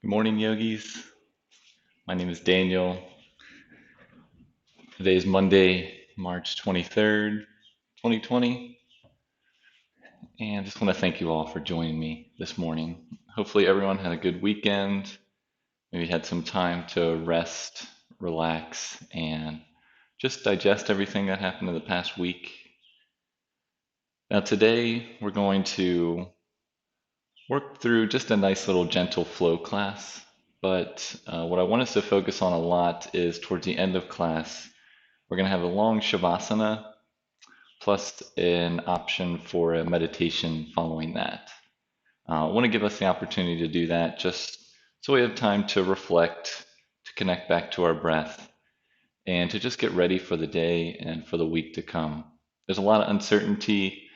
Good morning, yogis. My name is Daniel. Today is Monday, March 23rd, 2020, and I just want to thank you all for joining me this morning. Hopefully, everyone had a good weekend, maybe had some time to rest, relax, and just digest everything that happened in the past week. Now, today we're going to work through just a nice little gentle flow class, but what I want us to focus on a lot is towards the end of class. We're going to have a long Shavasana plus an option for a meditation following that. I want to give us the opportunity to do that just so we have time to reflect, to connect back to our breath, and to just get ready for the day and for the week to come. There's a lot of uncertainty,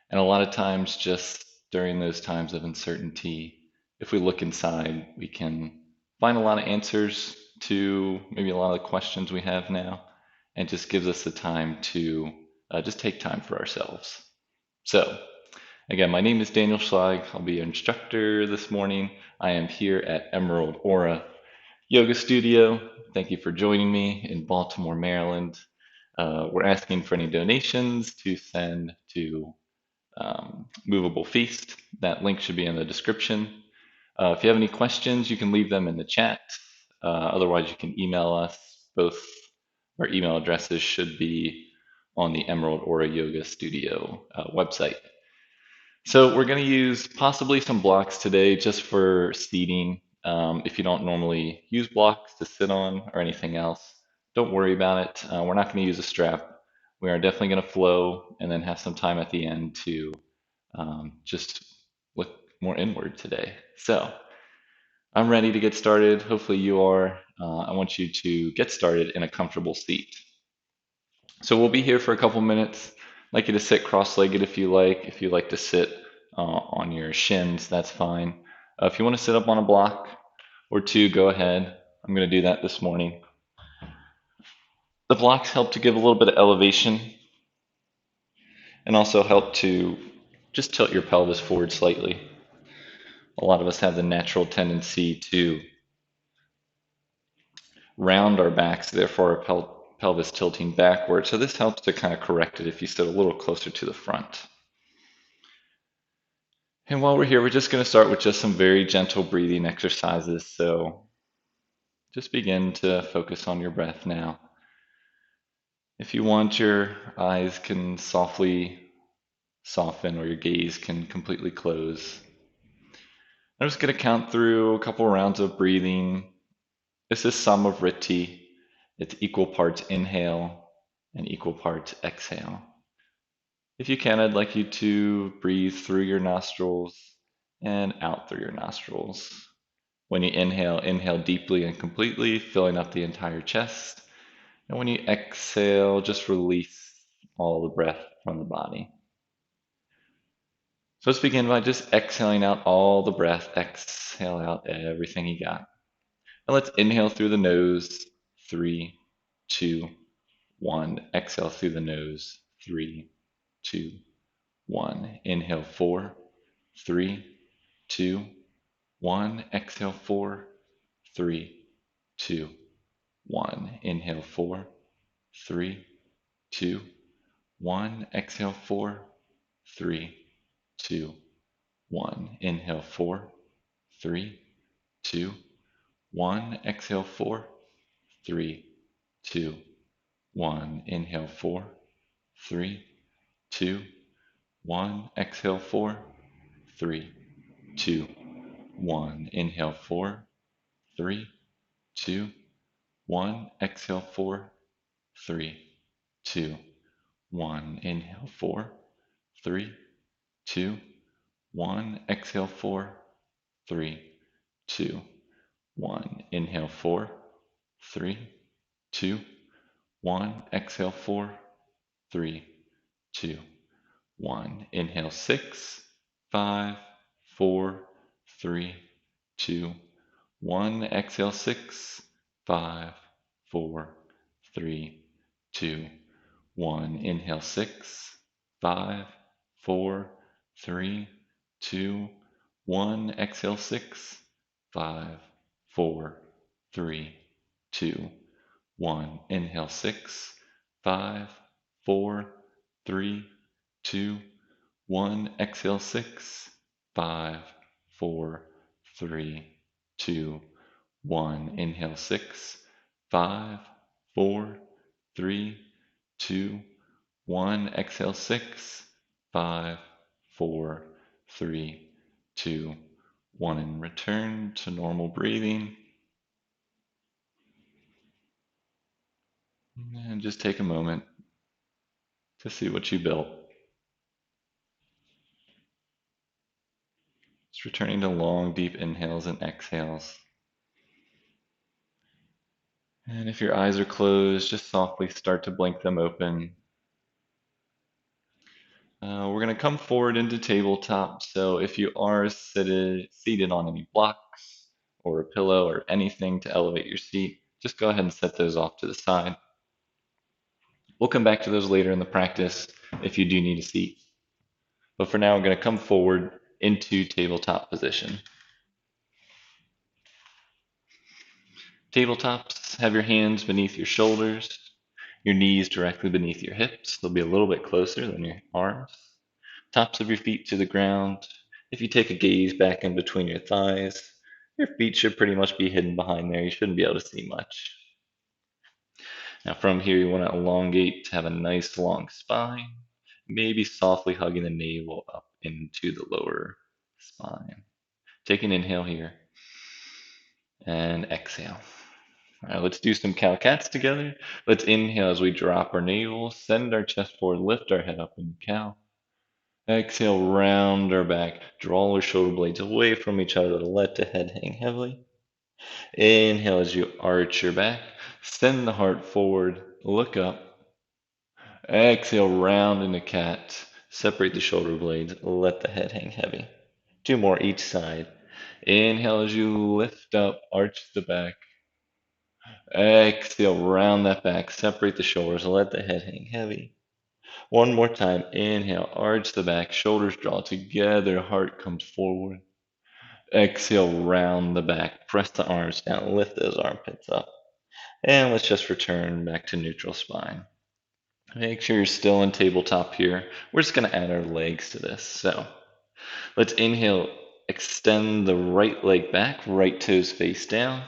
and a lot of times, just during those times of uncertainty, if we look inside, we can find a lot of answers to maybe a lot of the questions we have now, and just gives us the time to just take time for ourselves. So, again, my name is Daniel Schleig. I'll be your instructor this morning. I am here at Emerald Aura Yoga Studio. Thank you for joining me in Baltimore, Maryland. We're asking for any donations to send to Movable Feast. That link should be in the description. If you have any questions, you can leave them in the chat. Otherwise, you can email us. Both our email addresses should be on the Emerald Aura Yoga Studio website. So we're going to use possibly some blocks today just for seating. If you don't normally use blocks to sit on or anything else, don't worry about it. We're not going to use a strap. We are definitely going to flow and then have some time at the end to just look more inward today. So I'm ready to get started. Hopefully you are. I want you to get started in a comfortable seat. So we'll be here for a couple minutes. I'd like you to sit cross-legged if you like. If you like to sit on your shins, that's fine. If you want to sit up on a block or two, go ahead. I'm going to do that this morning. The blocks help to give a little bit of elevation and also help to just tilt your pelvis forward slightly. A lot of us have the natural tendency to round our backs, therefore our pelvis tilting backward. So this helps to kind of correct it if you sit a little closer to the front. And while we're here, we're just going to start with just some very gentle breathing exercises. So just begin to focus on your breath now. If you want, your eyes can softly soften or your gaze can completely close. I'm just going to count through a couple rounds of breathing. This is Samavritti. It's equal parts inhale and equal parts exhale. If you can, I'd like you to breathe through your nostrils and out through your nostrils. When you inhale, inhale deeply and completely, filling up the entire chest. And when you exhale, just release all the breath from the body. So let's begin by just exhaling out all the breath. Exhale out everything you got. And let's inhale through the nose. 3, 2, 1. Exhale through the nose. 3, 2, 1. Inhale 4, 3, 2, 1. Exhale 4, 3, 2, 1. Inhale 4, 3, 2, 1. Exhale 4, 3, 2, 1. Inhale 4, 3, 2, 1. Exhale 4, 3, 2, 1. Inhale 4, 3, 2, 1. Exhale 4, 3, 2, 1. Inhale 4, 3, 2, 1. Exhale 4, 3, 2, 1. Inhale 4, 3, 2, 1. Exhale 4, 3, 2, 1. Inhale 4, 3, 2, 1. Exhale 4, 3, 2, 1. Inhale 6, 5, 4, 3, 2, 1. Exhale 6, 5, 4, 3, 2, 1. Inhale 6, 5, 4, 3, 2, 1. Exhale 6, 5, 4, 3, 2, 1. Inhale 6, 5, 4, 3, 2, 1. Exhale 6, 5, 4, 3, 2, 1. Inhale 6, 5, 4, 3, 2, 1. Exhale 6, 5, 4, 3, 2, 1. And return to normal breathing. And just take a moment to see what you built. Just returning to long, deep inhales and exhales. And if your eyes are closed, just softly start to blink them open. We're going to come forward into tabletop. So if you are seated on any blocks or a pillow or anything to elevate your seat, just go ahead and set those off to the side. We'll come back to those later in the practice if you do need a seat. But for now, we're going to come forward into tabletop position. Tabletops, have your hands beneath your shoulders, your knees directly beneath your hips. They'll be a little bit closer than your arms. Tops of your feet to the ground. If you take a gaze back in between your thighs, your feet should pretty much be hidden behind there. You shouldn't be able to see much. Now from here, you want to elongate to have a nice long spine, maybe softly hugging the navel up into the lower spine. Take an inhale here and exhale. All right, let's do some cow-cats together. Let's inhale as we drop our navel, send our chest forward, lift our head up in cow. Exhale, round our back, draw our shoulder blades away from each other, let the head hang heavily. Inhale as you arch your back, send the heart forward, look up. Exhale, round into cat, separate the shoulder blades, let the head hang heavy. Two more each side. Inhale as you lift up, arch the back. Exhale, round that back, separate the shoulders, let the head hang heavy. One more time. Inhale, arch the back, shoulders draw together, heart comes forward. Exhale, round the back, press the arms down, lift those armpits up. And let's just return back to neutral spine. Make sure you're still in tabletop here. We're just going to add our legs to this. So let's inhale, extend the right leg back, right toes face down.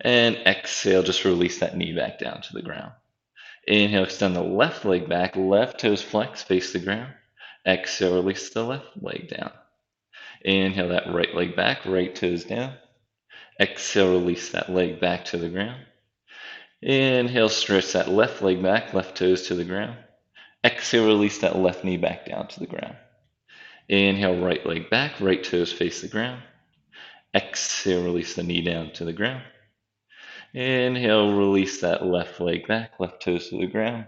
And exhale, just release that knee back down to the ground. Inhale, extend the left leg back, left toes flex, face the ground. Exhale, release the left leg down. Inhale that right leg back, right toes down. Exhale, release that leg back to the ground. Inhale, stretch that left leg back, left toes to the ground. Exhale, release that left knee back down to the ground. Inhale, right leg back, right toes face the ground. Exhale, release the knee down to the ground. Inhale, release that left leg back, left toes to the ground.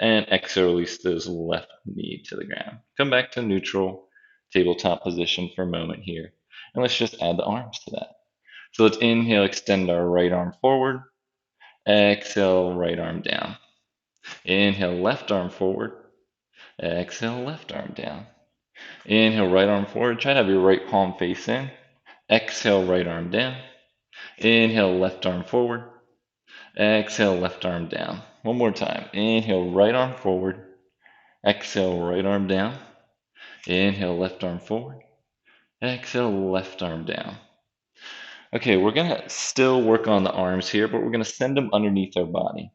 And exhale, release those left knee to the ground. Come back to neutral tabletop position for a moment here. And let's just add the arms to that. So let's inhale, extend our right arm forward. Exhale, right arm down. Inhale, left arm forward. Exhale, left arm down. Inhale, right arm forward. Try to have your right palm face in. Exhale, right arm down. Inhale, left arm forward. Exhale, left arm down. One more time. Inhale, right arm forward. Exhale, right arm down. Inhale, left arm forward. Exhale, left arm down. Okay, we're going to still work on the arms here, but we're going to send them underneath our body.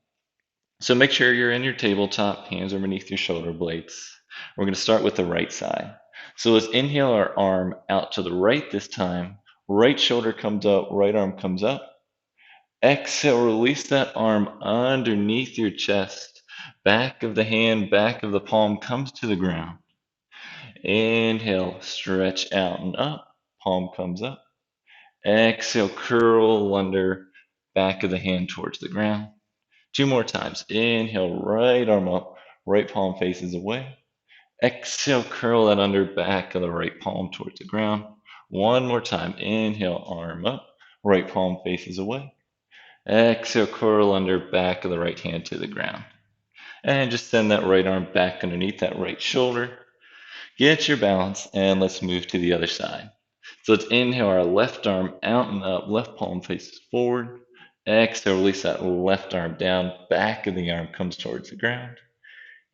So make sure you're in your tabletop, hands are beneath your shoulder blades. We're going to start with the right side. So let's inhale our arm out to the right this time. Right shoulder comes up, right arm comes up. Exhale, release that arm underneath your chest. Back of the hand, back of the palm comes to the ground. Inhale, stretch out and up. Palm comes up. Exhale, curl under, back of the hand towards the ground. Two more times. Inhale, right arm up, right palm faces away. Exhale, curl that under, back of the right palm towards the ground. One more time. Inhale, arm up, right palm faces away. Exhale, curl under, back of the right hand to the ground. And just send that right arm back underneath that right shoulder. Get your balance, and let's move to the other side. So let's inhale our left arm out and up, left palm faces forward. Exhale, release that left arm down, back of the arm comes towards the ground.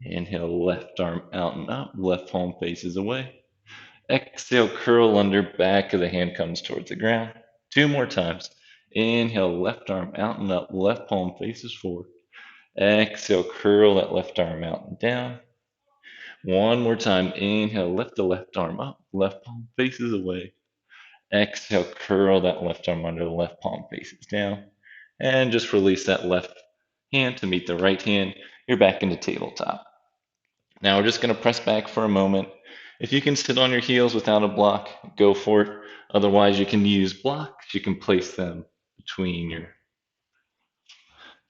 Inhale, left arm out and up, left palm faces away. Exhale, curl under, back of the hand comes towards the ground. Two more times. Inhale, left arm out and up, left palm faces forward. Exhale, curl that left arm out and down. One more time. Inhale, lift the left arm up, left palm faces away. Exhale, curl that left arm under, the left palm faces down. And just release that left hand to meet the right hand. You're back into tabletop. Now we're just going to press back for a moment. If you can sit on your heels without a block, go for it. Otherwise, you can use blocks. You can place them between your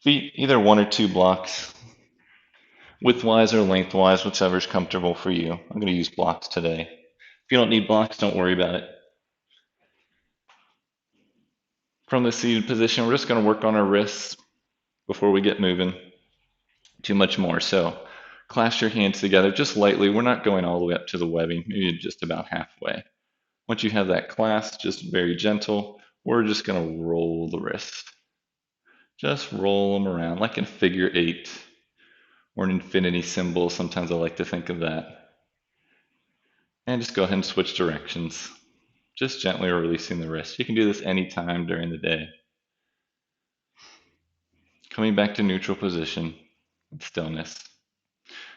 feet, either one or two blocks, widthwise or lengthwise, whichever's comfortable for you. I'm going to use blocks today. If you don't need blocks, don't worry about it. From the seated position, we're just going to work on our wrists before we get moving too much more. So clasp your hands together just lightly. We're not going all the way up to the webbing, maybe just about halfway. Once you have that clasp, just very gentle, we're just going to roll the wrist. Just roll them around like in figure eight or an infinity symbol. Sometimes I like to think of that. And just go ahead and switch directions. Just gently releasing the wrist. You can do this anytime during the day. Coming back to neutral position and stillness.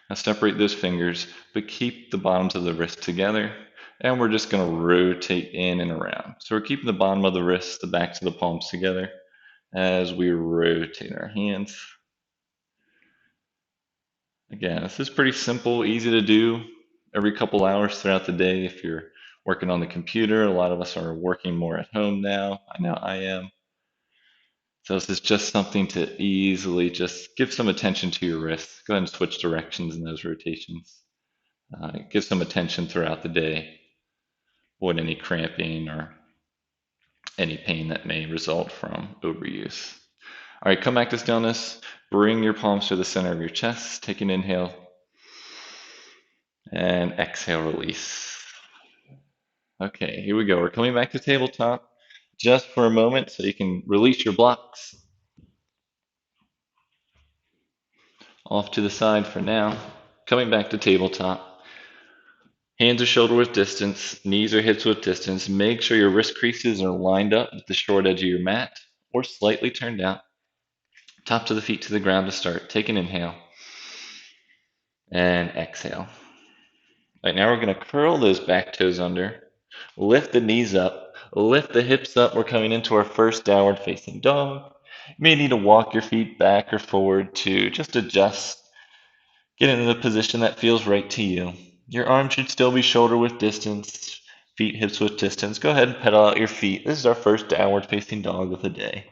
Now separate those fingers, but keep the bottoms of the wrist together. And we're just going to rotate in and around. So we're keeping the bottom of the wrist, the backs of the palms together as we rotate our hands. Again, this is pretty simple, easy to do every couple hours throughout the day. If you're working on the computer, a lot of us are working more at home now. I know I am. So this is just something to easily just give some attention to your wrists. Go ahead and switch directions in those rotations. Give some attention throughout the day. Avoid any cramping or any pain that may result from overuse. All right, come back to stillness. Bring your palms to the center of your chest. Take an inhale. And exhale, release. Okay, here we go. We're coming back to tabletop just for a moment so you can release your blocks. Off to the side for now. Coming back to tabletop. Hands are shoulder width distance, knees are hips width distance. Make sure your wrist creases are lined up with the short edge of your mat or slightly turned out. Tops of the feet to the ground to start. Take an inhale and exhale. All right, now we're going to curl those back toes under. Lift the knees up. Lift the hips up. We're coming into our first downward facing dog. You may need to walk your feet back or forward to just adjust. Get into the position that feels right to you. Your arms should still be shoulder width distance, feet hips width distance. Go ahead and pedal out your feet. This is our first downward facing dog of the day.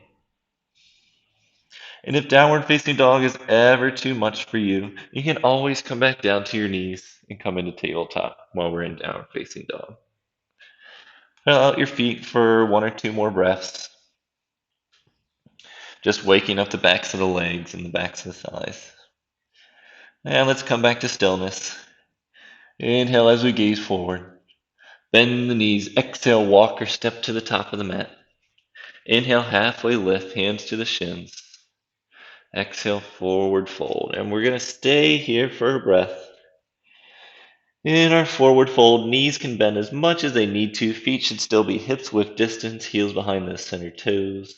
And if downward facing dog is ever too much for you, you can always come back down to your knees and come into tabletop while we're in downward facing dog. Pedal out your feet for one or two more breaths. Just waking up the backs of the legs and the backs of the thighs. And let's come back to stillness. Inhale as we gaze forward. Bend the knees. Exhale, walk or step to the top of the mat. Inhale, halfway lift, hands to the shins. Exhale, forward fold. And we're going to stay here for a breath. In our forward fold, knees can bend as much as they need to. Feet should still be hips width distance, heels behind the center toes.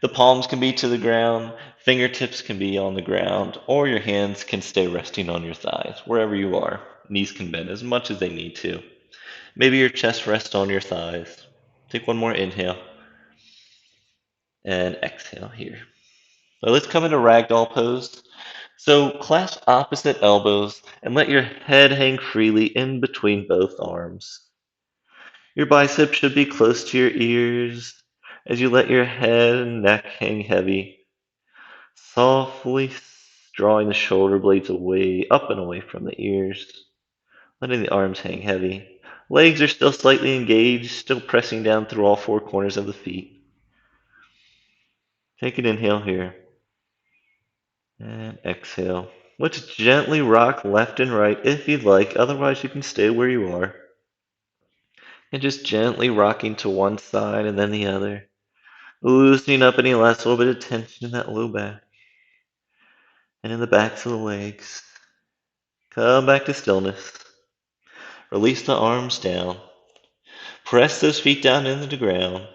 The palms can be to the ground, fingertips can be on the ground, or your hands can stay resting on your thighs, wherever you are. Knees can bend as much as they need to. Maybe your chest rests on your thighs. Take one more inhale and exhale here. So let's come into ragdoll pose. So clasp opposite elbows and let your head hang freely in between both arms. Your biceps should be close to your ears as you let your head and neck hang heavy, softly drawing the shoulder blades away, up and away from the ears, letting the arms hang heavy. Legs are still slightly engaged, still pressing down through all four corners of the feet. Take an inhale here. And exhale. Let's gently rock left and right if you'd like, otherwise you can stay where you are. And just gently rocking to one side and then the other, loosening up any last little bit of tension in that low back and in the backs of the legs. Come back to stillness. Release the arms down. Press those feet down into the ground.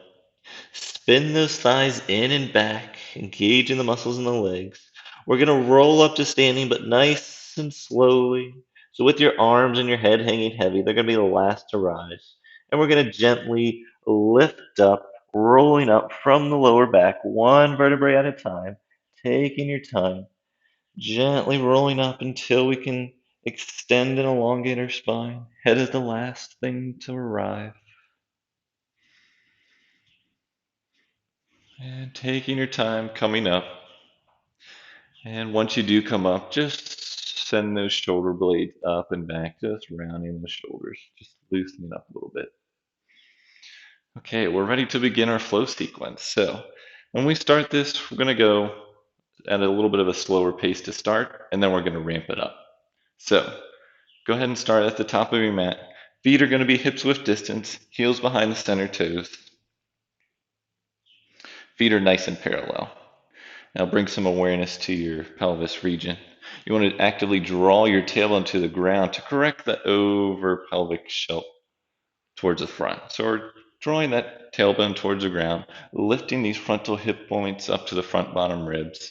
Spin those thighs in and back, engaging the muscles in the legs. We're going to roll up to standing, but nice and slowly. So, with your arms and your head hanging heavy, they're going to be the last to rise. And we're going to gently lift up, rolling up from the lower back, one vertebrae at a time, taking your time, gently rolling up until we can extend and elongate our spine. Head is the last thing to arrive. And taking your time coming up. And once you do come up, just send those shoulder blades up and back, just rounding the shoulders, just loosening up a little bit. Okay, we're ready to begin our flow sequence. So when we start this, we're going to go at a little bit of a slower pace to start, and then we're going to ramp it up. So go ahead and start at the top of your mat. Feet are going to be hips width distance, heels behind the center toes. Feet are nice and parallel. Now bring some awareness to your pelvis region. You want to actively draw your tailbone to the ground to correct the over pelvic shelf towards the front. So we're drawing that tailbone towards the ground, lifting these frontal hip points up to the front bottom ribs.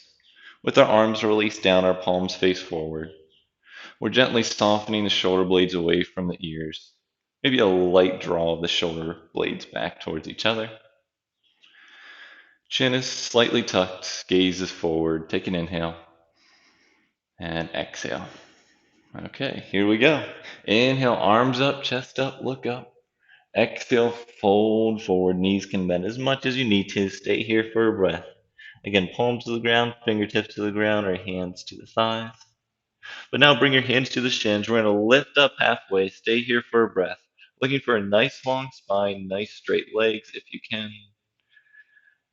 With our arms released down, our palms face forward. We're gently softening the shoulder blades away from the ears. Maybe a light draw of the shoulder blades back towards each other. Chin is slightly tucked, gaze is forward. Take an inhale and exhale. Okay, here we go. Inhale, arms up, chest up, look up. Exhale, fold forward, knees can bend as much as you need to. Stay here for a breath. Again, palms to the ground, fingertips to the ground, or hands to the thighs. But now bring your hands to the shins. We're going to lift up halfway. Stay here for a breath. Looking for a nice long spine, nice straight legs if you can.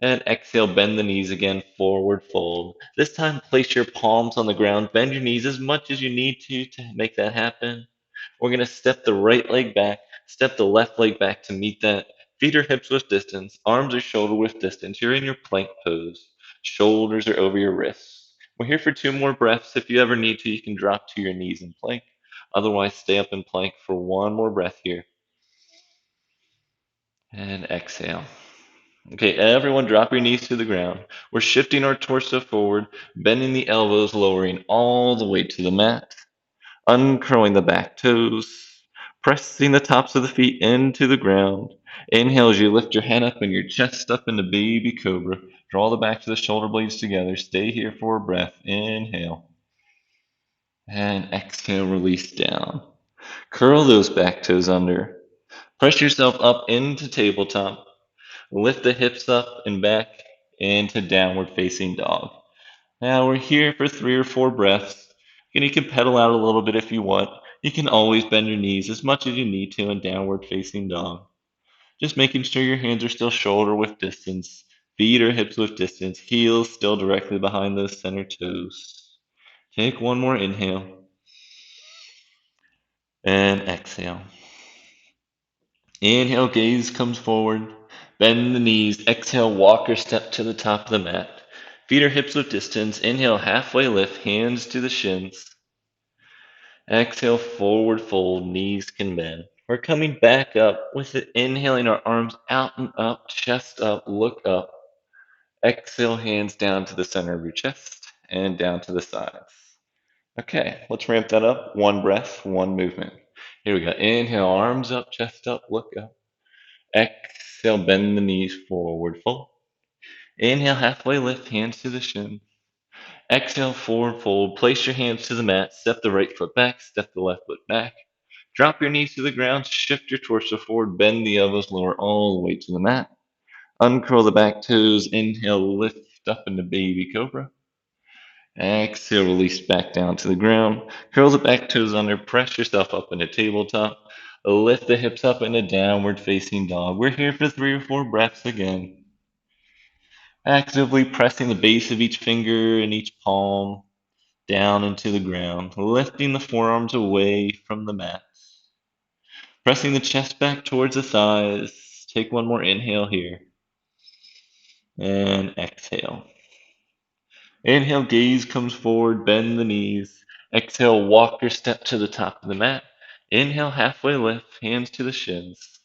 And exhale, bend the knees again, forward fold. This time, place your palms on the ground. Bend your knees as much as you need to make that happen. We're going to step the right leg back, step the left leg back to meet that. Feet are hips width distance, arms are shoulder width distance. You're in your plank pose. Shoulders are over your wrists. We're here for two more breaths. If you ever need to, you can drop to your knees in plank. Otherwise, stay up in plank for one more breath here. And exhale. Okay, everyone drop your knees to the ground. We're shifting our torso forward, bending the elbows, lowering all the way to the mat, uncurling the back toes, pressing the tops of the feet into the ground. Inhale as you lift your head up and your chest up into baby cobra. Draw the backs of the shoulder blades together. Stay here for a breath. Inhale. And exhale, release down. Curl those back toes under. Press yourself up into tabletop. Lift the hips up and back into downward facing dog. Now we're here for 3 or 4 breaths. And you can pedal out a little bit if you want. You can always bend your knees as much as you need to in downward facing dog. Just making sure your hands are still shoulder width distance, feet or hips width distance, heels still directly behind those center toes. Take one more inhale and exhale. Inhale, gaze comes forward. Bend the knees. Exhale, walk or step to the top of the mat. Feet or hips width distance. Inhale, halfway lift, hands to the shins. Exhale, forward fold, knees can bend. We're coming back up with it, inhaling our arms out and up, chest up, look up. Exhale, hands down to the center of your chest and down to the sides. Okay, let's ramp that up. One breath, one movement. Here we go. Inhale, arms up, chest up, look up. Exhale, bend the knees forward, fold. Inhale, halfway lift, hands to the shin. Exhale, forward fold. Place your hands to the mat. Step the right foot back, step the left foot back. Drop your knees to the ground, shift your torso forward, bend the elbows, lower all the way to the mat. Uncurl the back toes, inhale, lift up into baby cobra. Exhale, release back down to the ground. Curl the back toes under, press yourself up into tabletop. Lift the hips up into downward facing dog. We're here for 3 or 4 breaths again. Actively pressing the base of each finger and each palm down into the ground, lifting the forearms away from the mat. Pressing the chest back towards the thighs. Take one more inhale here. And exhale. Inhale, gaze comes forward, bend the knees. Exhale, walk your step to the top of the mat. Inhale, halfway lift, hands to the shins.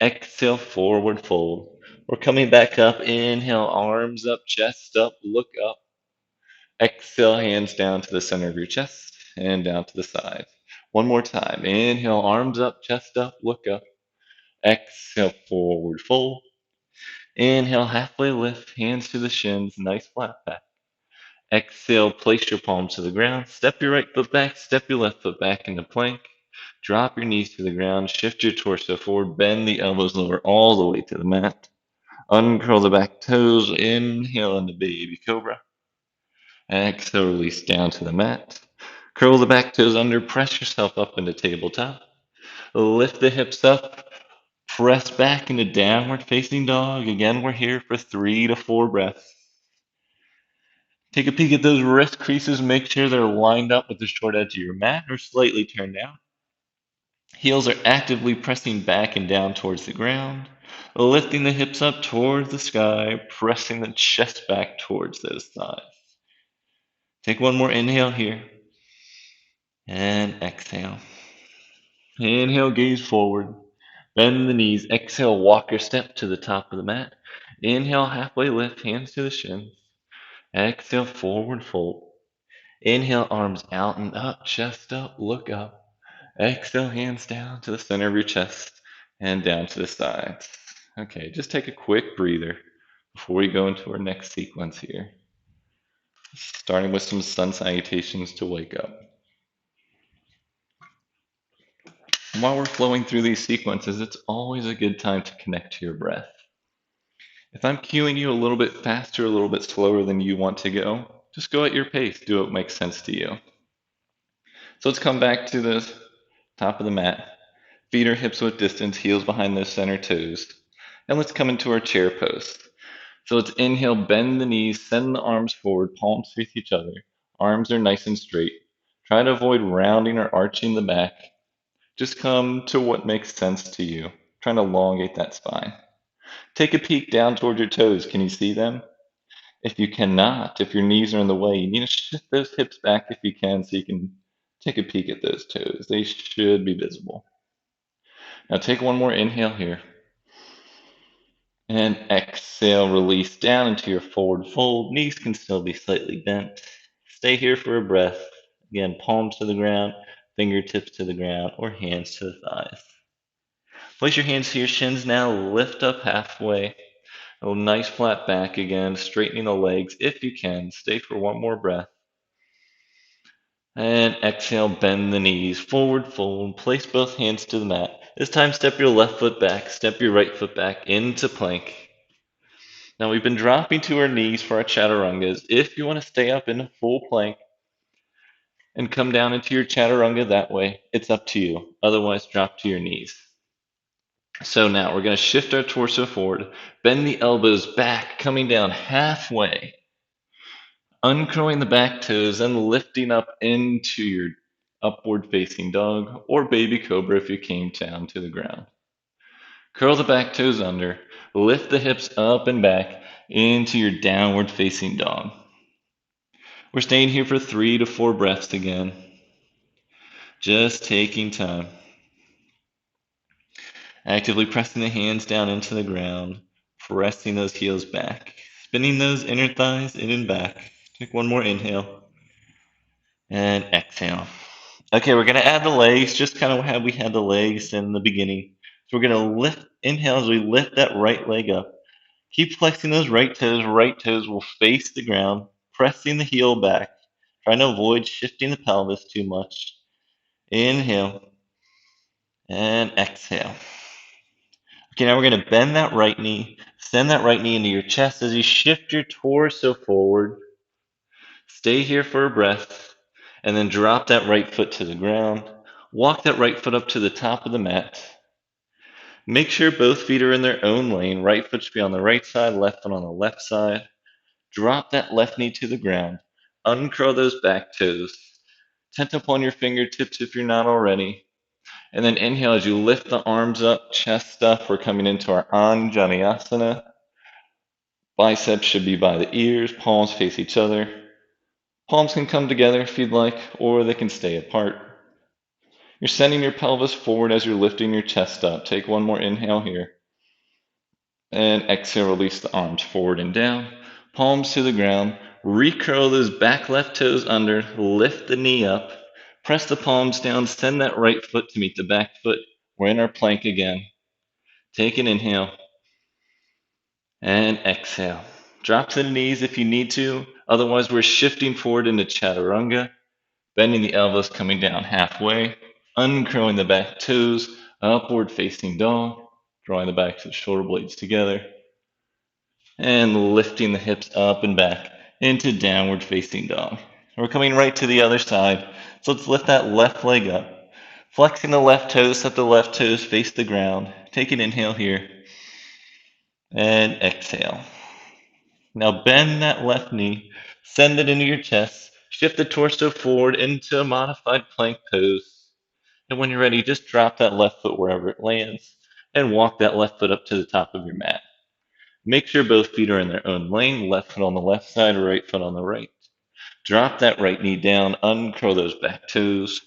Exhale, forward fold. We're coming back up. Inhale, arms up, chest up, look up. Exhale, hands down to the center of your chest and down to the side. One more time. Inhale, arms up, chest up, look up. Exhale, forward fold. Inhale, halfway lift, hands to the shins, nice flat back. Exhale, place your palms to the ground. Step your right foot back, step your left foot back into plank. Drop your knees to the ground, shift your torso forward, bend the elbows lower all the way to the mat. Uncurl the back toes, inhale into baby cobra. Exhale, release down to the mat. Curl the back toes under, press yourself up into tabletop. Lift the hips up, press back into downward facing dog. Again, we're here for 3 to 4 breaths. Take a peek at those wrist creases. Make sure they're lined up with the short edge of your mat or slightly turned down. Heels are actively pressing back and down towards the ground. Lifting the hips up towards the sky, pressing the chest back towards those thighs. Take one more inhale here. And exhale. Inhale, gaze forward. Bend the knees. Exhale, walk your step to the top of the mat. Inhale, halfway lift, hands to the shins. Exhale, forward fold. Inhale, arms out and up, chest up, look up. Exhale, hands down to the center of your chest and down to the sides. Okay, just take a quick breather before we go into our next sequence here. Starting with some sun salutations to wake up. And while we're flowing through these sequences, it's always a good time to connect to your breath. If I'm cueing you a little bit faster, a little bit slower than you want to go, just go at your pace. Do what makes sense to you. So let's come back to the top of the mat. Feet are hips width distance, heels behind those center toes. And let's come into our chair pose. So let's inhale, bend the knees, send the arms forward, palms face each other. Arms are nice and straight. Try to avoid rounding or arching the back. Just come to what makes sense to you. Trying to elongate that spine. Take a peek down toward your toes. Can you see them? If you cannot, if your knees are in the way, you need to shift those hips back if you can so you can take a peek at those toes. They should be visible. Now take one more inhale here. And exhale, release down into your forward fold. Knees can still be slightly bent. Stay here for a breath. Again, palms to the ground, fingertips to the ground, or hands to the thighs. Place your hands to your shins now. Lift up halfway. A nice flat back again, straightening the legs if you can. Stay for one more breath. And exhale, bend the knees, forward fold, place both hands to the mat. This time, step your left foot back, step your right foot back into plank. Now, we've been dropping to our knees for our chaturangas. If you want to stay up in a full plank and come down into your chaturanga that way, it's up to you. Otherwise, drop to your knees. So now we're going to shift our torso forward, bend the elbows back, coming down halfway, uncurling the back toes and lifting up into your upward facing dog or baby cobra if you came down to the ground. Curl the back toes under, lift the hips up and back into your downward facing dog. We're staying here for 3 to 4 breaths again. Just taking time. Actively pressing the hands down into the ground, pressing those heels back, spinning those inner thighs in and back. Take one more inhale and exhale. Okay, we're gonna add the legs, just kind of how we had the legs in the beginning. So we're gonna lift, inhale as we lift that right leg up. Keep flexing those right toes. Right toes will face the ground, pressing the heel back, trying to avoid shifting the pelvis too much. Inhale and exhale. Okay, now we're going to bend that right knee, send that right knee into your chest as you shift your torso forward. Stay here for a breath, and then drop that right foot to the ground. Walk that right foot up to the top of the mat. Make sure both feet are in their own lane. Right foot should be on the right side, left foot on the left side. Drop that left knee to the ground. Uncurl those back toes. Tent up on your fingertips if you're not already. And then inhale as you lift the arms up, chest up. We're coming into our Anjaneyasana. Biceps should be by the ears, palms face each other. Palms can come together if you'd like, or they can stay apart. You're sending your pelvis forward as you're lifting your chest up. Take one more inhale here. And exhale, release the arms forward and down. Palms to the ground. Recurl those back left toes under. Lift the knee up. Press the palms down. Send that right foot to meet the back foot. We're in our plank again. Take an inhale. And exhale. Drop to the knees if you need to. Otherwise, we're shifting forward into chaturanga. Bending the elbows, coming down halfway. Uncurling the back toes. Upward facing dog. Drawing the backs of the shoulder blades together. And lifting the hips up and back into downward facing dog. We're coming right to the other side. So let's lift that left leg up. Flexing the left toes, let the left toes face the ground. Take an inhale here. And exhale. Now bend that left knee. Send it into your chest. Shift the torso forward into a modified plank pose. And when you're ready, just drop that left foot wherever it lands and walk that left foot up to the top of your mat. Make sure both feet are in their own lane, left foot on the left side, right foot on the right. Drop that right knee down, uncurl those back toes.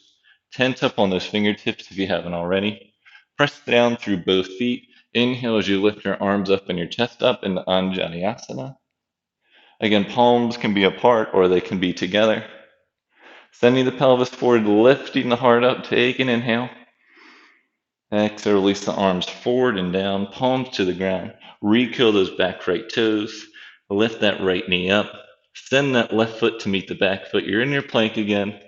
Tense up on those fingertips if you haven't already. Press down through both feet. Inhale as you lift your arms up and your chest up into Anjaneyasana. Again, palms can be apart or they can be together. Sending the pelvis forward, lifting the heart up. Take an inhale. Exhale, release the arms forward and down, palms to the ground. Recurl those back right toes. Lift that right knee up. Send that left foot to meet the back foot. You're in your plank again.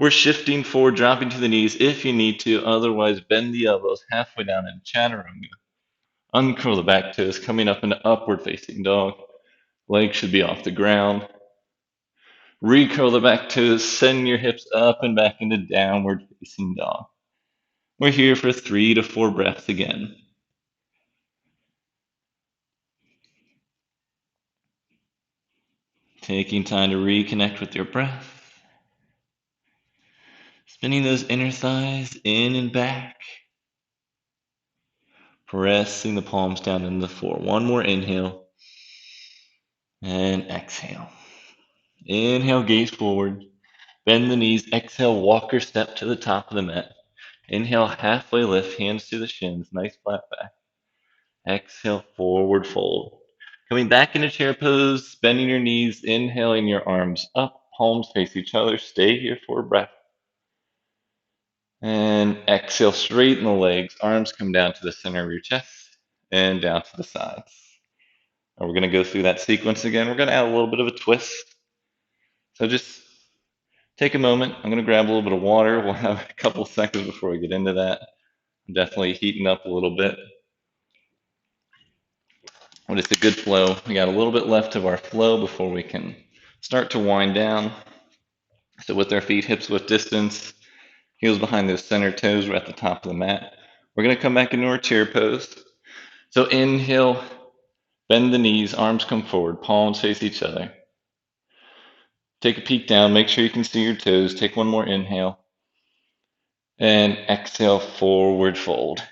We're shifting forward, dropping to the knees if you need to. Otherwise, bend the elbows halfway down in chaturanga. Uncurl the back toes, coming up into upward facing dog. Legs should be off the ground. Recurl the back toes, send your hips up and back into downward facing dog. We're here for 3 to 4 breaths again. Taking time to reconnect with your breath. Spinning those inner thighs in and back. Pressing the palms down into the floor. One more inhale. And exhale. Inhale, gaze forward. Bend the knees. Exhale, walk or step to the top of the mat. Inhale, halfway lift, hands to the shins. Nice flat back. Exhale, forward fold. Coming back into chair pose, bending your knees, inhaling your arms up, palms face each other. Stay here for a breath. And exhale, straighten the legs. Arms come down to the center of your chest and down to the sides. And we're going to go through that sequence again. We're going to add a little bit of a twist. So just take a moment. I'm going to grab a little bit of water. We'll have a couple seconds before we get into that. I'm definitely heating up a little bit. But it's a good flow. We got a little bit left of our flow before we can start to wind down. So with our feet hips width distance, heels behind those center toes, we're at the top of the mat. We're going to come back into our chair pose. So inhale, bend the knees, arms come forward, palms face each other. Take a peek down, make sure you can see your toes. Take one more inhale. And exhale, forward fold.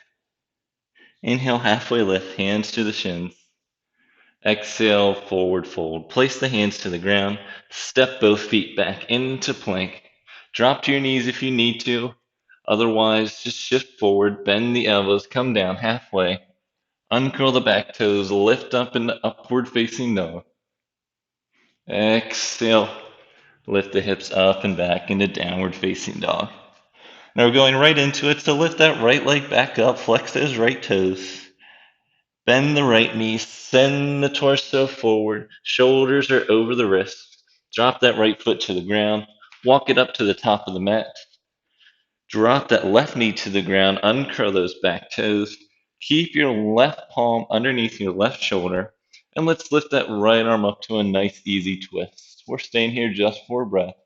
Inhale, halfway lift, hands to the shins. Exhale, forward fold. Place the hands to the ground. Step both feet back into plank. Drop to your knees if you need to. Otherwise, just shift forward, bend the elbows, come down halfway. Uncurl the back toes, lift up into upward facing dog. Exhale, lift the hips up and back into downward facing dog. Now we're going right into it, so lift that right leg back up, flex those right toes. Bend the right knee, send the torso forward, shoulders are over the wrists. Drop that right foot to the ground, walk it up to the top of the mat. Drop that left knee to the ground, uncurl those back toes. Keep your left palm underneath your left shoulder, and let's lift that right arm up to a nice easy twist. We're staying here just for a breath.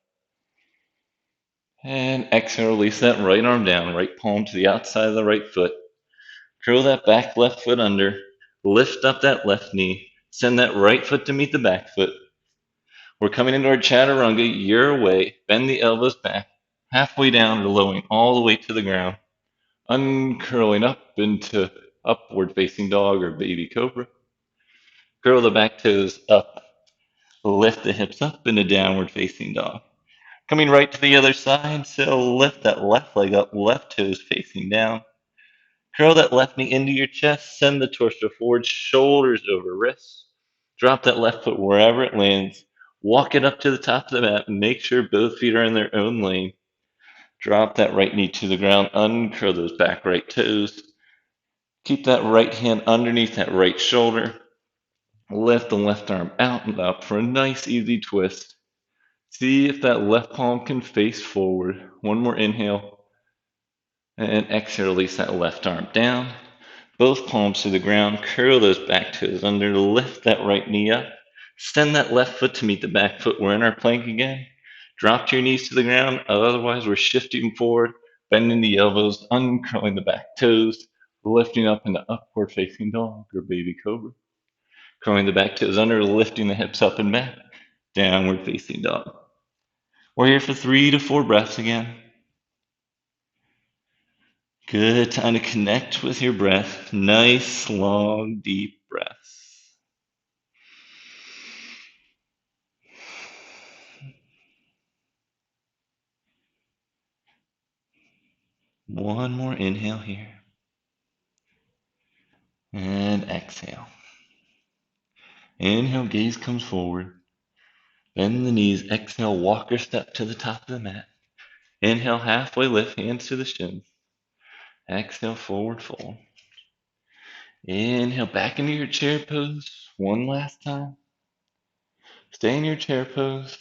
And exhale, release that right arm down, right palm to the outside of the right foot. Curl that back left foot under, lift up that left knee, send that right foot to meet the back foot. We're coming into our chaturanga your way, bend the elbows back, halfway down or lowering all the way to the ground. Uncurling up into upward facing dog or baby cobra. Curl the back toes up. Lift the hips up into downward facing dog. Coming right to the other side, so lift that left leg up, left toes facing down. Curl that left knee into your chest, send the torso forward, shoulders over wrists. Drop that left foot wherever it lands. Walk it up to the top of the mat and make sure both feet are in their own lane. Drop that right knee to the ground, uncurl those back right toes. Keep that right hand underneath that right shoulder. Lift the left arm out and up for a nice easy twist. See if that left palm can face forward. One more inhale. And exhale, release that left arm down. Both palms to the ground. Curl those back toes under. Lift that right knee up. Send that left foot to meet the back foot. We're in our plank again. Drop your knees to the ground. Otherwise, we're shifting forward, bending the elbows, uncurling the back toes, lifting up into upward facing dog or baby cobra. Curling the back toes under, lifting the hips up and back. Downward facing dog. We're here for 3 to 4 breaths again. Good time to connect with your breath. Nice, long, deep breaths. One more inhale here. And exhale. Inhale, gaze comes forward. Bend the knees. Exhale, walk or step to the top of the mat. Inhale, halfway lift, hands to the shins. Exhale, forward fold. Inhale, back into your chair pose. One last time. Stay in your chair pose.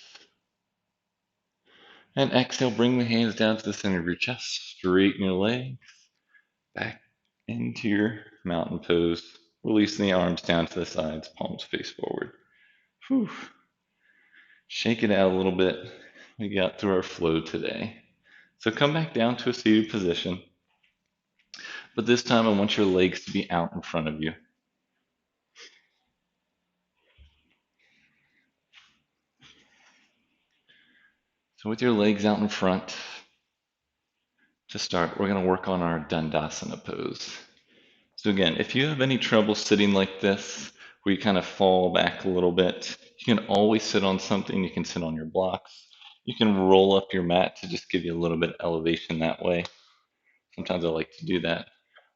And exhale, bring the hands down to the center of your chest. Straighten your legs. Back into your mountain pose. Releasing the arms down to the sides, palms face forward. Whew. Shake it out a little bit. We got through our flow today. So come back down to a seated position. But this time I want your legs to be out in front of you. So with your legs out in front, to start, we're going to work on our Dandasana pose. So again, if you have any trouble sitting like this, where you kind of fall back a little bit, you can always sit on something. You can sit on your blocks. You can roll up your mat to just give you a little bit of elevation that way. Sometimes I like to do that.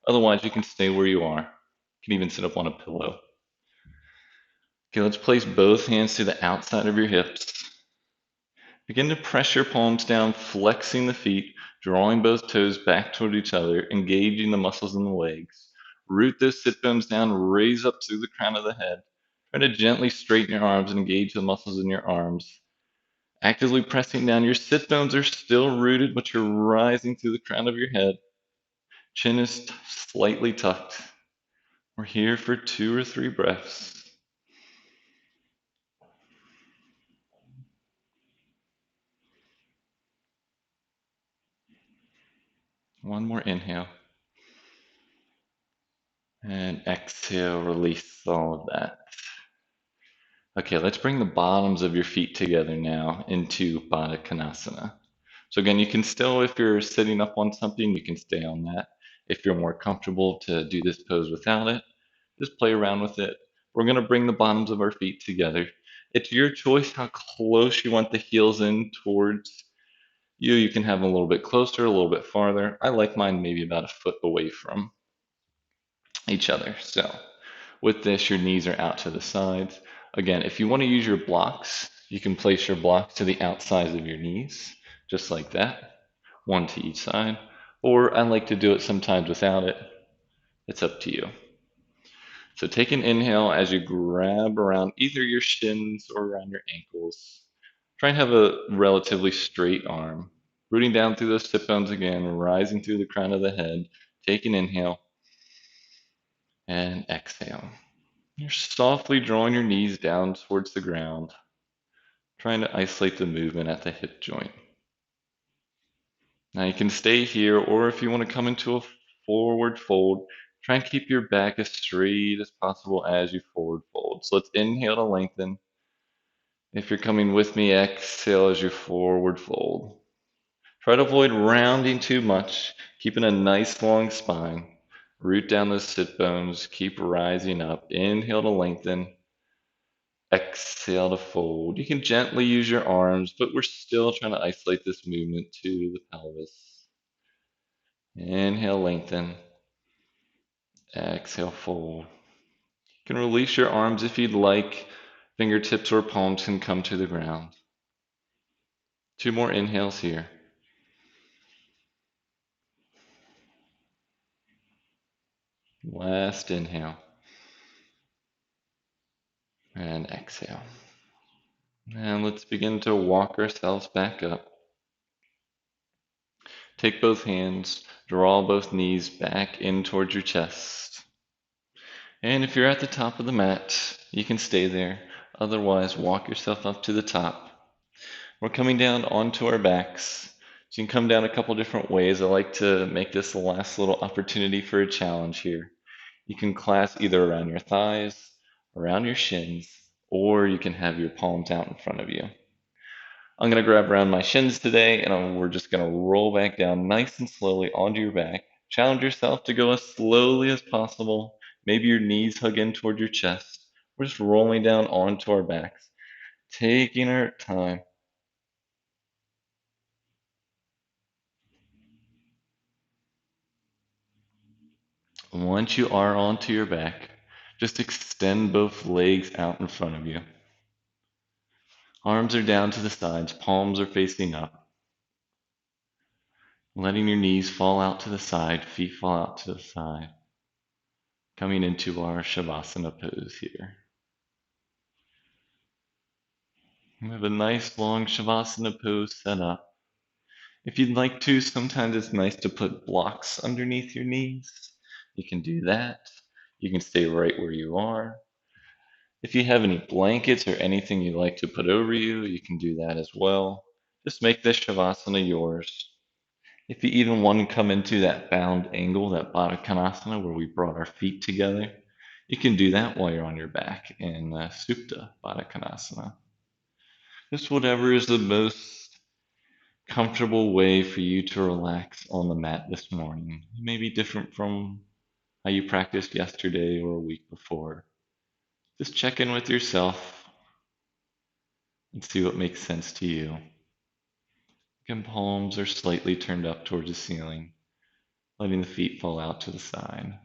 Otherwise, you can stay where you are. You can even sit up on a pillow. Okay, let's place both hands to the outside of your hips. Begin to press your palms down, flexing the feet, drawing both toes back toward each other, engaging the muscles in the legs. Root those sit bones down, raise up through the crown of the head. Try to gently straighten your arms and engage the muscles in your arms. Actively pressing down, your sit bones are still rooted, but you're rising through the crown of your head. Chin is slightly tucked. We're here for 2 or 3 breaths. One more inhale. And exhale, release all of that. Okay, let's bring the bottoms of your feet together now into Baddha Konasana. So again, you can still, if you're sitting up on something, you can stay on that. If you're more comfortable to do this pose without it, just play around with it. We're going to bring the bottoms of our feet together. It's your choice how close you want the heels in towards you. You can have them a little bit closer, a little bit farther. I like mine maybe about a foot away from each other. So with this, your knees are out to the sides. Again, if you want to use your blocks, you can place your blocks to the outsides of your knees, just like that, one to each side. Or I like to do it sometimes without it. It's up to you. So take an inhale as you grab around either your shins or around your ankles. Try and have a relatively straight arm. Rooting down through those sit bones again, rising through the crown of the head. Take an inhale and exhale. You're softly drawing your knees down towards the ground, trying to isolate the movement at the hip joint. Now you can stay here, or if you want to come into a forward fold, try and keep your back as straight as possible as you forward fold. So let's inhale to lengthen. If you're coming with me, exhale as you forward fold. Try to avoid rounding too much, keeping a nice long spine. Root down those sit bones, keep rising up. Inhale to lengthen, exhale to fold. You can gently use your arms, but we're still trying to isolate this movement to the pelvis. Inhale, lengthen, exhale, fold. You can release your arms if you'd like. Fingertips or palms can come to the ground. Two more inhales here. Last inhale. And exhale. And let's begin to walk ourselves back up. Take both hands, draw both knees back in towards your chest. And if you're at the top of the mat, you can stay there. Otherwise, walk yourself up to the top. We're coming down onto our backs. So you can come down a couple different ways. I like to make this the last little opportunity for a challenge here. You can clasp either around your thighs, around your shins, or you can have your palms out in front of you. I'm going to grab around my shins today, and we're just going to roll back down nice and slowly onto your back. Challenge yourself to go as slowly as possible. Maybe your knees hug in toward your chest. We're just rolling down onto our backs, taking our time. Once you are onto your back, just extend both legs out in front of you. Arms are down to the sides, palms are facing up. Letting your knees fall out to the side, feet fall out to the side. Coming into our Shavasana pose here. We have a nice long Shavasana pose set up. If you'd like to, sometimes it's nice to put blocks underneath your knees. You can do that. You can stay right where you are. If you have any blankets or anything you'd like to put over you, you can do that as well. Just make this Shavasana yours. If you even want to come into that bound angle, that Baddha Konasana, where we brought our feet together, you can do that while you're on your back in Supta Baddha Konasana. Just whatever is the most comfortable way for you to relax on the mat this morning. It may be different from how you practiced yesterday or a week before. Just check in with yourself and see what makes sense to you. Again, palms are slightly turned up towards the ceiling, letting the feet fall out to the side.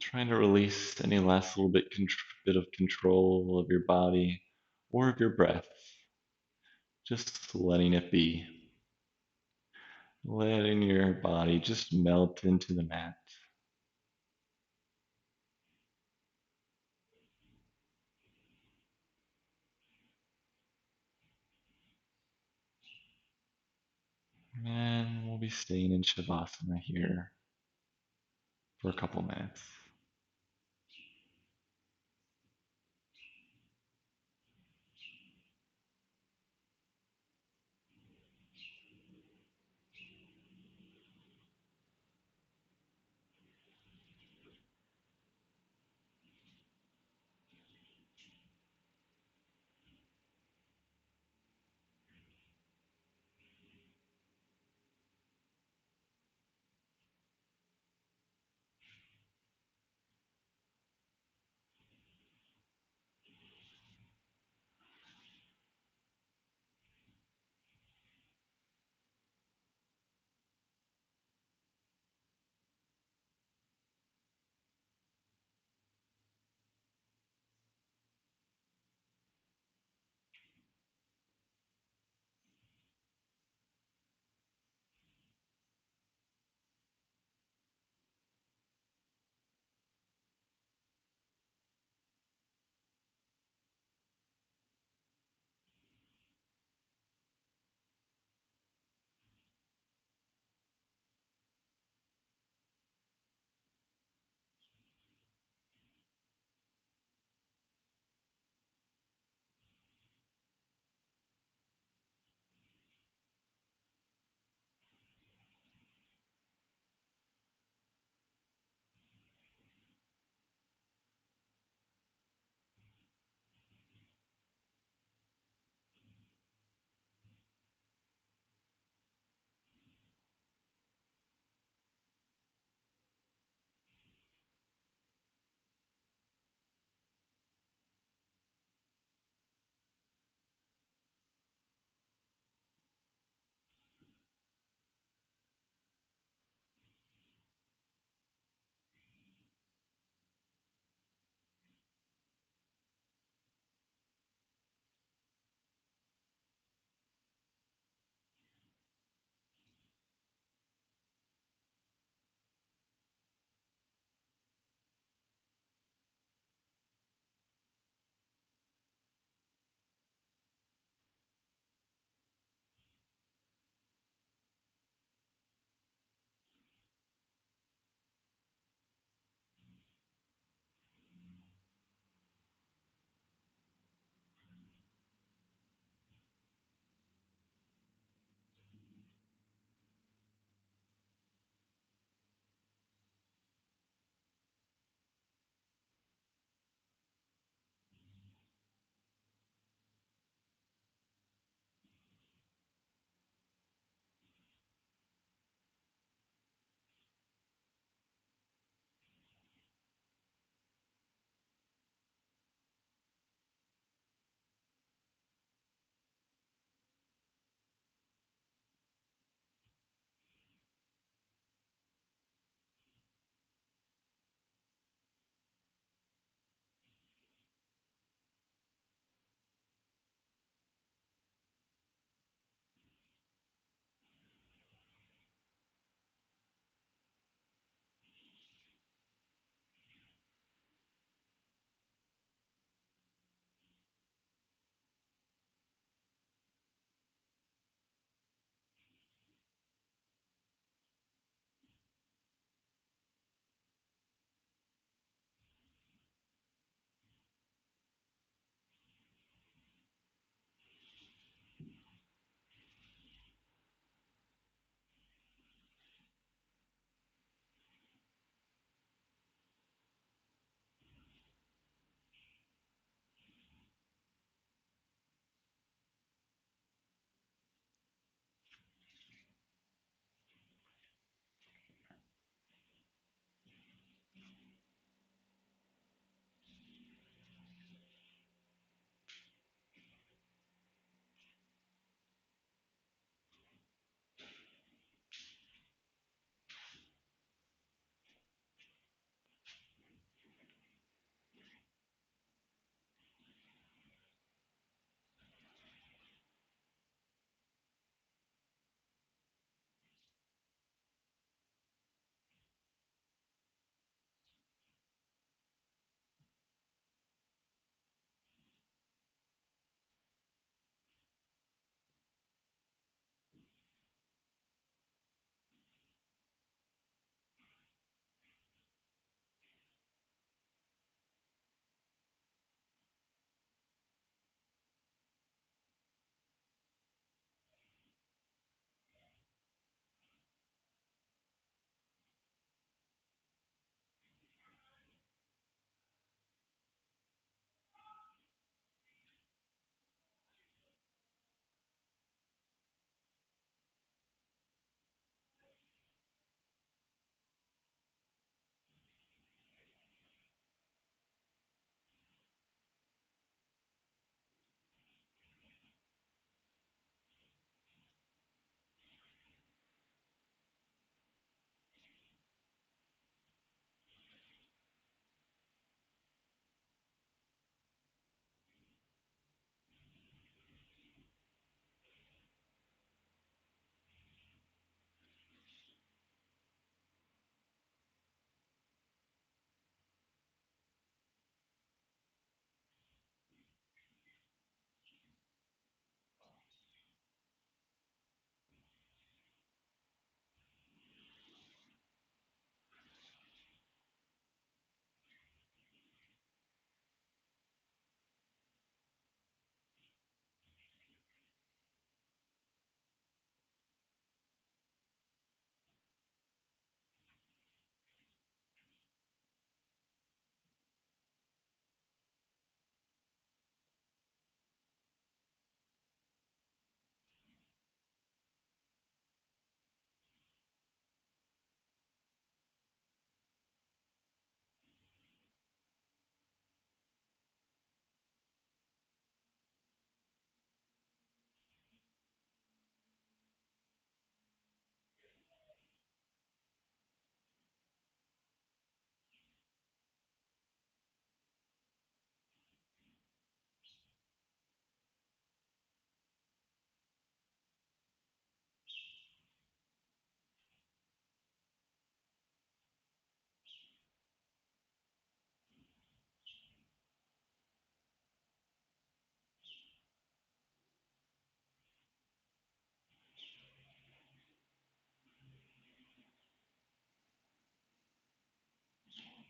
Trying to release any last little bit of control of your body or of your breath. Just letting it be. Letting your body just melt into the mat. And we'll be staying in Shavasana here for a couple minutes.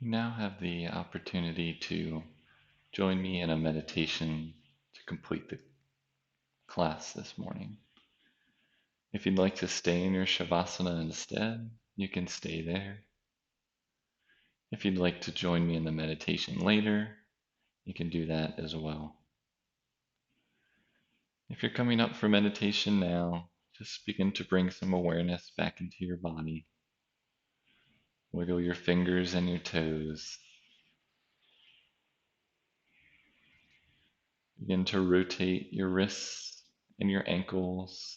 You now have the opportunity to join me in a meditation to complete the class this morning. If you'd like to stay in your Shavasana instead, you can stay there. If you'd like to join me in the meditation later, you can do that as well. If you're coming up for meditation now, just begin to bring some awareness back into your body. Wiggle your fingers and your toes. Begin to rotate your wrists and your ankles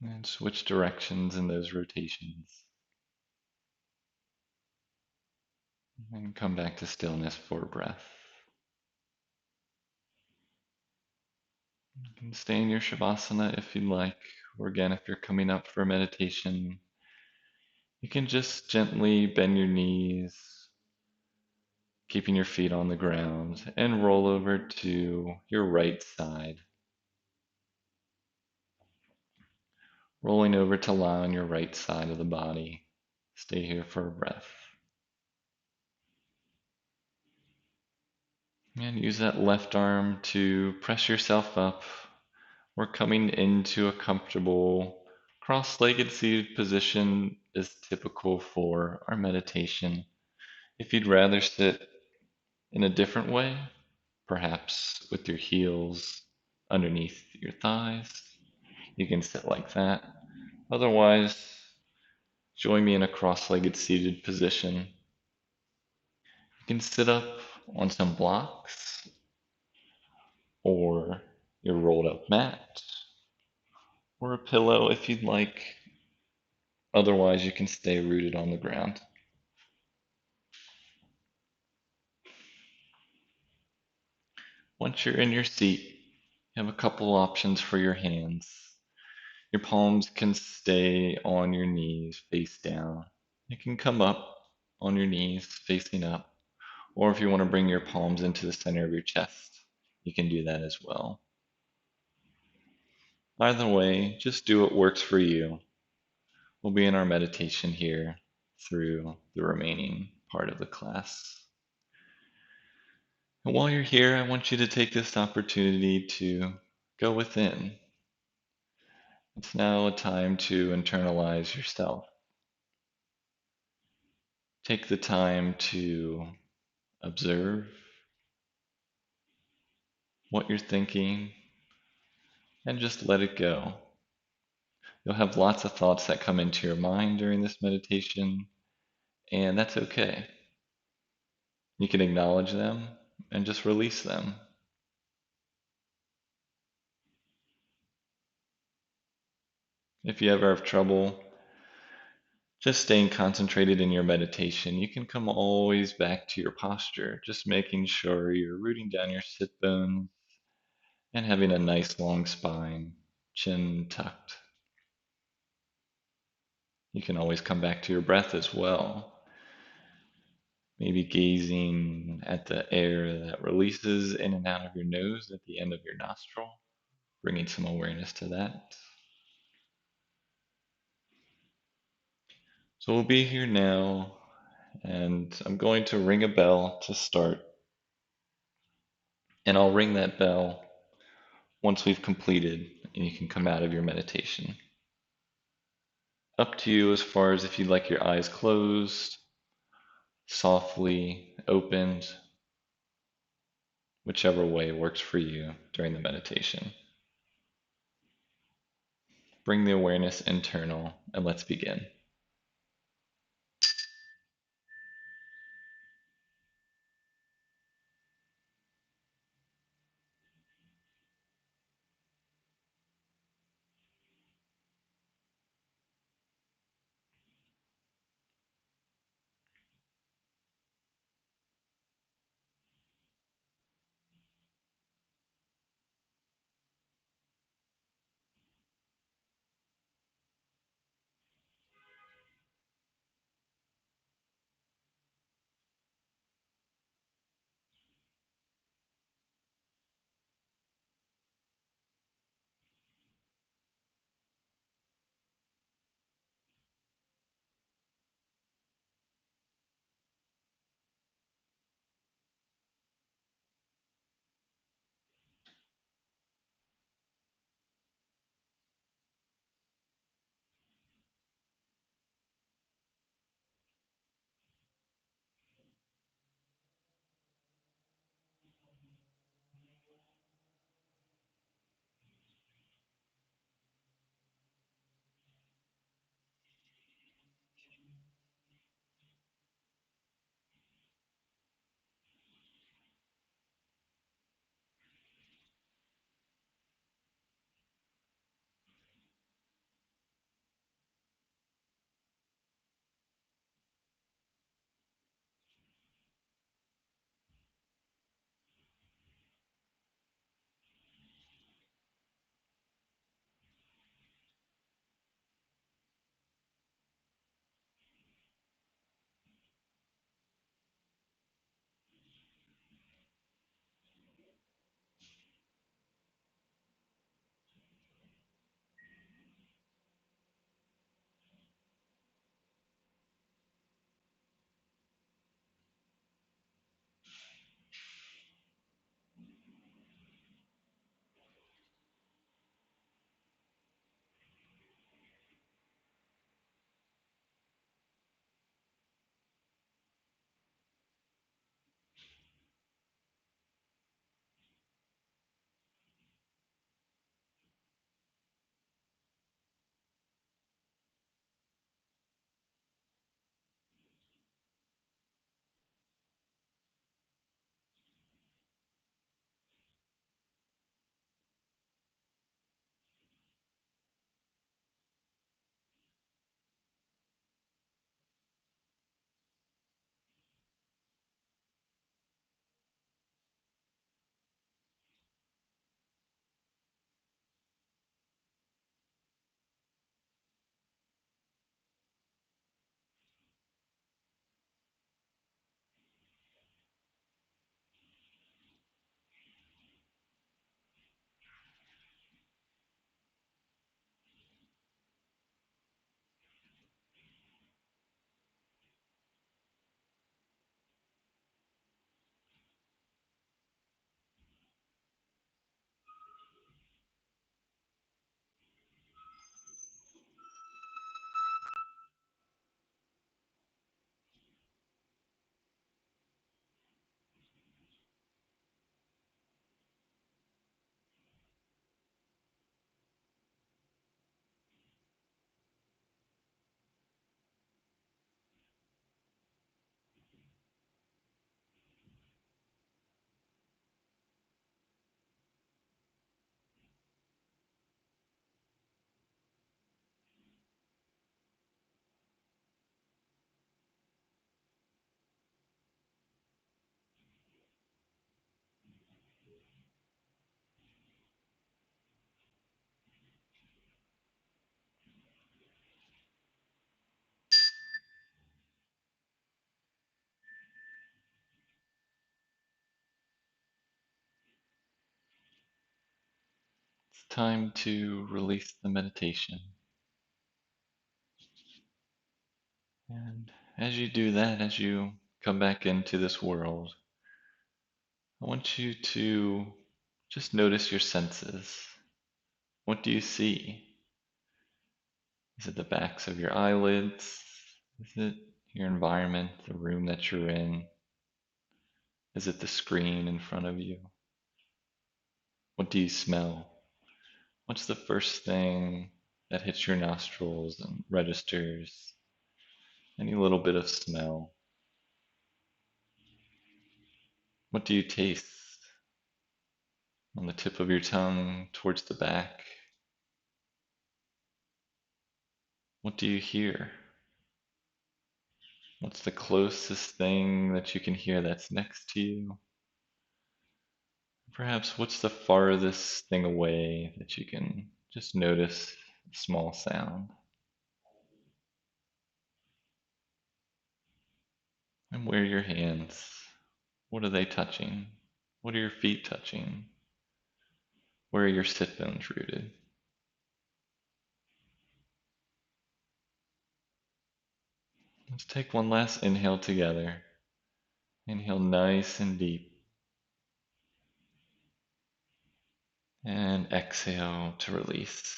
and switch directions in those rotations. And come back to stillness for breath. You can stay in your Shavasana if you'd like, or again, if you're coming up for meditation, you can just gently bend your knees, keeping your feet on the ground, and roll over to your right side. Rolling over to lie on your right side of the body. Stay here for a breath. And use that left arm to press yourself up. We're coming into a comfortable cross-legged seated position is typical for our meditation. If you'd rather sit in a different way, perhaps with your heels underneath your thighs, you can sit like that. Otherwise, join me in a cross-legged seated position. You can sit up on some blocks or your rolled up mat or a pillow if you'd like. Otherwise, you can stay rooted on the ground. Once you're in your seat, you have a couple options for your hands. Your palms can stay on your knees face down. You can come up on your knees facing up. Or if you want to bring your palms into the center of your chest, you can do that as well. Either way, just do what works for you. We'll be in our meditation here through the remaining part of the class. And while you're here, I want you to take this opportunity to go within. It's now a time to internalize yourself. Take the time to observe what you're thinking and just let it go. You'll have lots of thoughts that come into your mind during this meditation, and that's okay. You can acknowledge them and just release them. If you ever have trouble just staying concentrated in your meditation, you can come always back to your posture, just making sure you're rooting down your sit bones and having a nice long spine, chin tucked. You can always come back to your breath as well. Maybe gazing at the air that releases in and out of your nose at the end of your nostril, bringing some awareness to that. So we'll be here now, and I'm going to ring a bell to start. And I'll ring that bell once we've completed, and you can come out of your meditation. Up to you as far as if you'd like your eyes closed, softly opened, whichever way works for you during the meditation. Bring the awareness internal, and let's begin. time to release the meditation. And as you do that, as you come back into this world, I want you to just notice your senses. What do you see? Is it the backs of your eyelids? Is it your environment, the room that you're in? Is it the screen in front of you? What do you smell? What's the first thing that hits your nostrils and registers? Any little bit of smell? What do you taste on the tip of your tongue towards the back? What do you hear? What's the closest thing that you can hear that's next to you? Perhaps what's the farthest thing away that you can just notice a small sound? And where are your hands? What are they touching? What are your feet touching? Where are your sit bones rooted? Let's take one last inhale together. Inhale nice and deep. And exhale to release.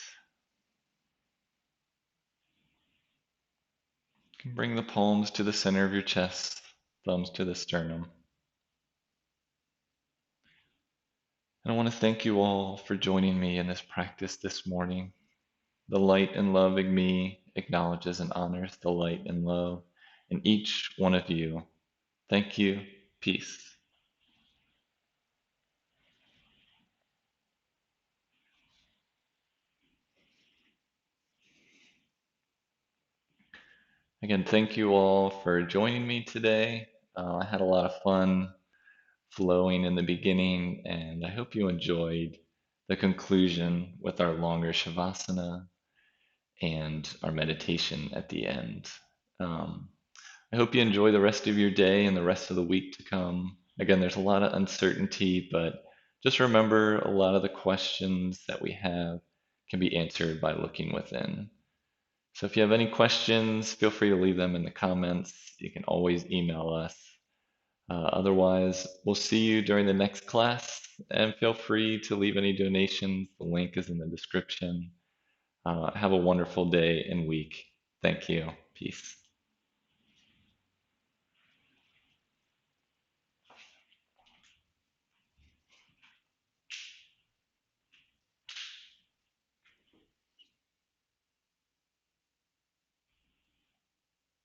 You can bring the palms to the center of your chest, thumbs to the sternum. And I want to thank you all for joining me in this practice this morning. The light and love in me acknowledges and honors the light and love in each one of you. Thank you. Peace. Again, thank you all for joining me today. I had a lot of fun flowing in the beginning, and I hope you enjoyed the conclusion with our longer Shavasana and our meditation at the end. Um, I hope you enjoy the rest of your day and the rest of the week to come. Again, there's a lot of uncertainty, but just remember a lot of the questions that we have can be answered by looking within. So if you have any questions, feel free to leave them in the comments. You can always email us. Otherwise, we'll see you during the next class, and feel free to leave any donations. The link is in the description. Have a wonderful day and week. Thank you. Peace.